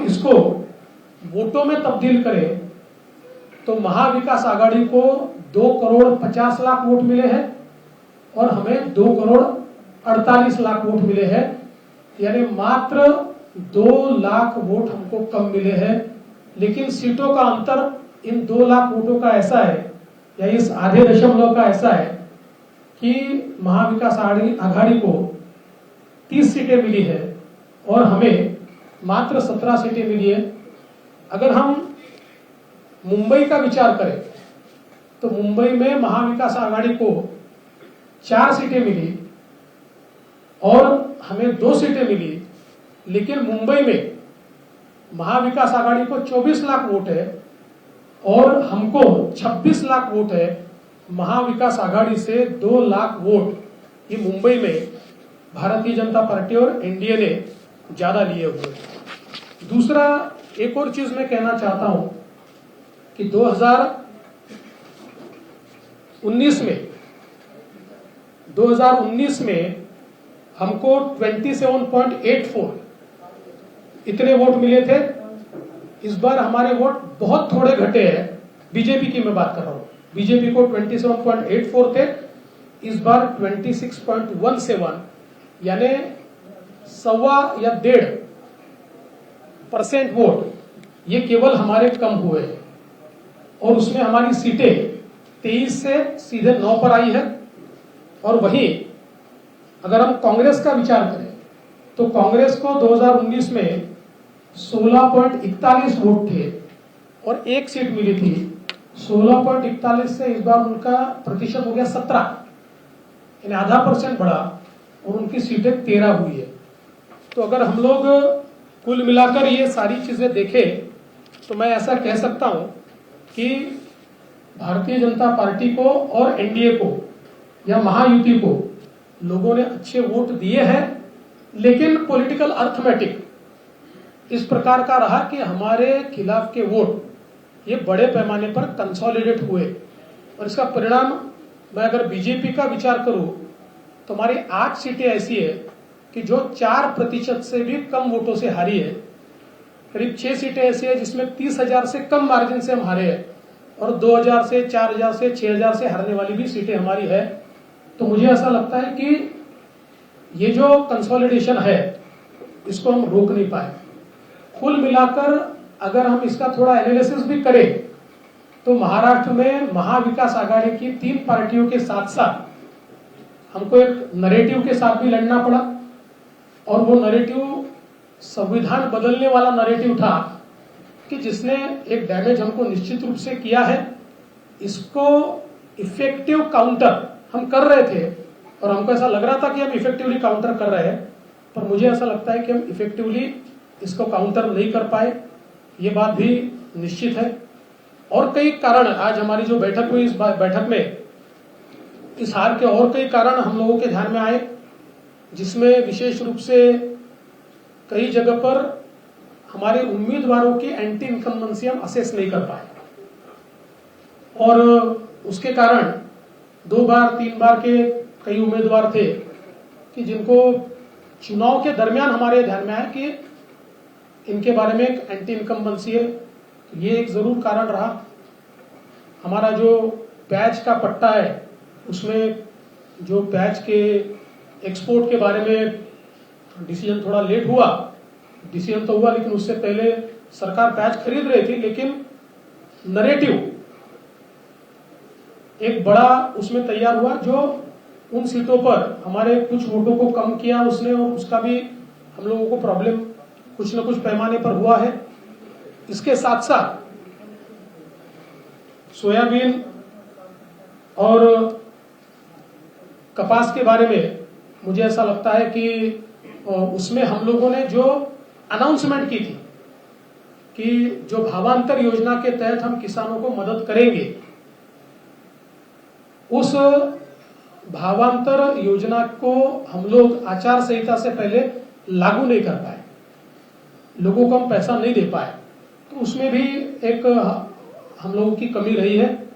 इसको वोटों में तब्दील करें तो महाविकास आघाड़ी को 2,50,00,000 वोट मिले हैं और हमें 2,48,00,000 वोट मिले हैं, यानी मात्र 2 लाख वोट हमको कम मिले हैं। लेकिन सीटों का अंतर इन 2 लाख वोटों का ऐसा है, या इस आधे दशमलव का ऐसा है कि महाविकास आघाड़ी को 30 सीटें मिली है और हमें मात्र 17 सीटें मिली है। अगर हम मुंबई का विचार करें तो मुंबई में महाविकास आघाड़ी को 4 सीटें मिली और हमें 2 सीटें मिली, लेकिन मुंबई में महाविकास आघाड़ी को 24 लाख वोट है और हमको 26 लाख वोट है। महाविकास आघाड़ी से 2 लाख वोट ये मुंबई में भारतीय जनता पार्टी और एनडीए ने ज्यादा लिए हुए। दूसरा एक और चीज मैं कहना चाहता हूं कि 2019 में हमको 27.84 इतने वोट मिले थे। इस बार हमारे वोट बहुत थोड़े घटे हैं, बीजेपी की मैं बात कर रहा हूं। बीजेपी को 27.84 थे, इस बार 26.17, यानी 1.25 या 1.5% वोट ये केवल हमारे कम हुए हैं और उसमें हमारी सीटें 23 से सीधे 9 पर आई है। और वहीं अगर हम कांग्रेस का विचार करें तो कांग्रेस को 2019 में 16.41 वोट थे और 1 सीट मिली थी। 16.41 से इस बार उनका प्रतिशत हो गया 17, यानी आधा % बढ़ा और उनकी सीटें 13 हुई है। तो अगर हम लोग कुल मिलाकर ये सारी चीजें देखें तो मैं ऐसा कह सकता हूं कि भारतीय जनता पार्टी को और एनडीए को या महायुति को लोगों ने अच्छे वोट दिए हैं, लेकिन पॉलिटिकल अर्थमेटिक इस प्रकार का रहा कि हमारे खिलाफ के वोट ये बड़े पैमाने पर कंसोलिडेट हुए और इसका परिणाम मैं अगर बीजेपी का विचार करूं तो हमारी 8 सीटें ऐसी है कि जो 4% से भी कम वोटों से हारी है। करीब 6 सीटें ऐसी है जिसमें 30,000 से कम मार्जिन से हम हारे हैं और 2,000 से 4,000 से 6,000 से हारने वाली भी सीटें हमारी है। तो मुझे ऐसा लगता है कि ये जो कंसोलिडेशन है इसको हम रोक नहीं पाए। कुल मिलाकर अगर हम इसका थोड़ा एनालिसिस भी करें तो महाराष्ट्र में महाविकास आघाड़ी की 3 पार्टियों के साथ साथ हमको एक नैरेटिव के साथ भी लड़ना पड़ा और वो नैरेटिव संविधान बदलने वाला नैरेटिव था कि जिसने एक डैमेज हमको निश्चित रूप से किया है। इसको इफेक्टिव काउंटर हम कर रहे थे और हमको ऐसा लग रहा था कि हम इफेक्टिवली काउंटर कर रहे हैं, पर मुझे ऐसा लगता है कि हम इफेक्टिवली इसको काउंटर नहीं कर पाए, ये बात भी निश्चित है। और कई कारण आज हमारी जो बैठक हुई, इस बैठक में इस हार के और कई कारण हम लोगों के ध्यान में आए, जिसमें विशेष रूप से कई जगह पर हमारे उम्मीदवारों की एंटी इनकम्बेंसी हम असेस नहीं कर पाए और उसके कारण 2 बार 3 बार के कई उम्मीदवार थे कि जिनको चुनाव के दरमियान हमारे ध्यान में आया कि इनके बारे में एक एंटी इनकम्बेंसी है। ये एक जरूर कारण रहा। हमारा जो पैच का पट्टा है उसमें जो पैच के एक्सपोर्ट के बारे में डिसीजन थोड़ा लेट हुआ, डिसीजन तो हुआ लेकिन उससे पहले सरकार पैच खरीद रही थी, लेकिन नैरेटिव एक बड़ा उसमें तैयार हुआ जो उन सीटों पर हमारे कुछ वोटों को कम किया उसने, और उसका भी हम लोगों को प्रॉब्लम कुछ न कुछ पैमाने पर हुआ है। इसके साथ साथ सोयाबीन और कपास के बारे में मुझे ऐसा लगता है कि उसमें हम लोगों ने जो अनाउंसमेंट की थी कि जो भावांतर योजना के तहत हम किसानों को मदद करेंगे, उस भावांतर योजना को हम लोग आचार संहिता से पहले लागू नहीं कर पाए, लोगों को हम पैसा नहीं दे पाए, तो उसमें भी एक हम लोगों की कमी रही है।